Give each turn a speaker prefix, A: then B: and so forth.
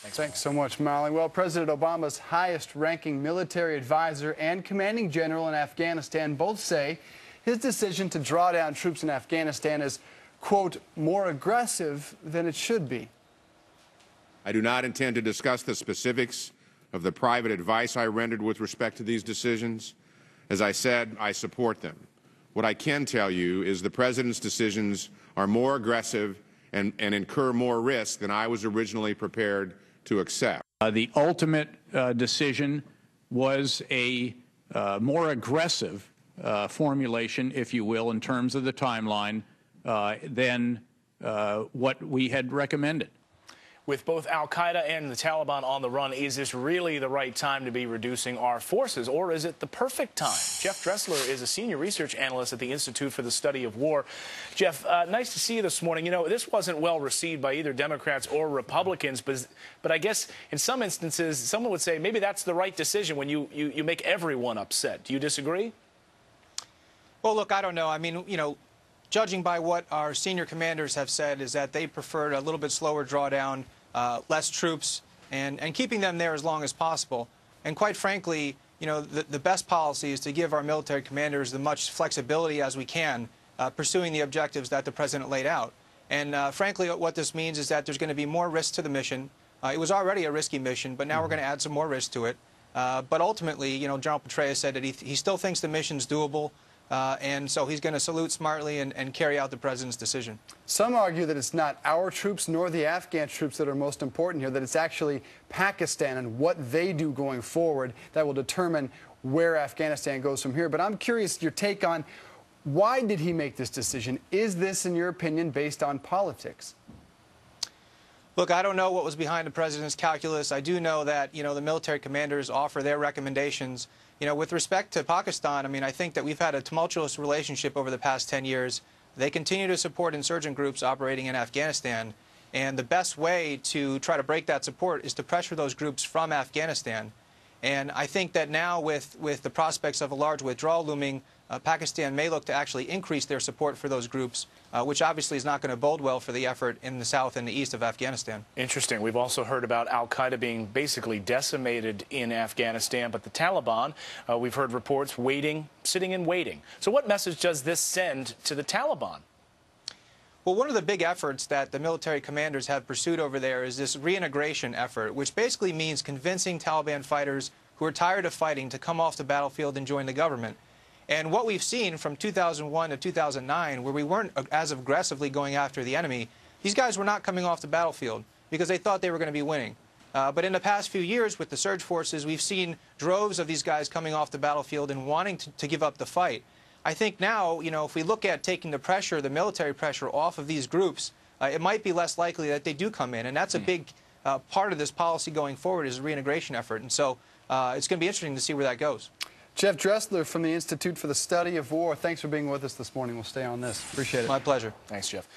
A: Thanks so much, Molly. Well, President Obama's highest-ranking military advisor and commanding general in Afghanistan both say his decision to draw down troops in Afghanistan is, quote, more aggressive than it should be.
B: I do not intend to discuss the specifics of the private advice I rendered with respect to these decisions. As I said, I support them. What I can tell you is the President's decisions are more aggressive and incur more risk than I was originally prepared to accept.
C: The ultimate decision was a more aggressive formulation, if you will, in terms of the timeline than what we had recommended.
D: With both al-Qaeda and the Taliban on the run, is this really the right time to be reducing our forces, or is it the perfect time? Jeff Dressler is a senior research analyst at the Institute for the Study of War. Jeff, nice to see you this morning. You know, this wasn't well received by either Democrats or Republicans, but I guess in some instances, someone would say maybe that's the right decision when you make everyone upset. Do you disagree?
E: Well, look, I don't know. I mean, you know, judging by what our senior commanders have said is that they preferred a little bit slower drawdown, less troops, and keeping them there as long as possible. And quite frankly, you know, the best policy is to give our military commanders as much flexibility as we can, pursuing the objectives that the President laid out. And frankly, what this means is that there's going to be more risk to the mission. It was already a risky mission, but now we're going to add some more risk to it. But ultimately, you know, General Petraeus said that he still thinks the mission's doable. And so he's going to salute smartly and carry out the President's decision.
A: Some argue that it's not our troops nor the Afghan troops that are most important here, that it's actually Pakistan and what they do going forward that will determine where Afghanistan goes from here. But I'm curious your take on why did he make this decision? Is this, in your opinion, based on politics?
E: Look, I don't know what was behind the President's calculus. I do know that, you know, the military commanders offer their recommendations. You know, with respect to Pakistan, I mean, I think that we've had a tumultuous relationship over the past 10 years. They continue to support insurgent groups operating in Afghanistan. And the best way to try to break that support is to pressure those groups from Afghanistan. And I think that now with the prospects of a large withdrawal looming, Pakistan may look to actually increase their support for those groups, which obviously is not going to bode well for the effort in the south and the east of Afghanistan.
D: Interesting. We've also heard about al-Qaeda being basically decimated in Afghanistan, but the Taliban, we've heard reports, sitting and waiting. So what message does this send to the Taliban?
E: Well, one of the big efforts that the military commanders have pursued over there is this reintegration effort, which basically means convincing Taliban fighters who are tired of fighting to come off the battlefield and join the government. And what we've seen from 2001 to 2009, where we weren't as aggressively going after the enemy, these guys were not coming off the battlefield because they thought they were going to be winning. But in the past few years with the surge forces, we've seen droves of these guys coming off the battlefield and wanting to give up the fight. I think now, you know, if we look at taking the pressure, the military pressure off of these groups, it might be less likely that they do come in. And that's a big part of this policy going forward is a reintegration effort. And so it's going to be interesting to see where that goes.
A: Jeff Dressler from the Institute for the Study of War, thanks for being with us this morning. We'll stay on this. Appreciate it.
E: My pleasure.
D: Thanks, Jeff.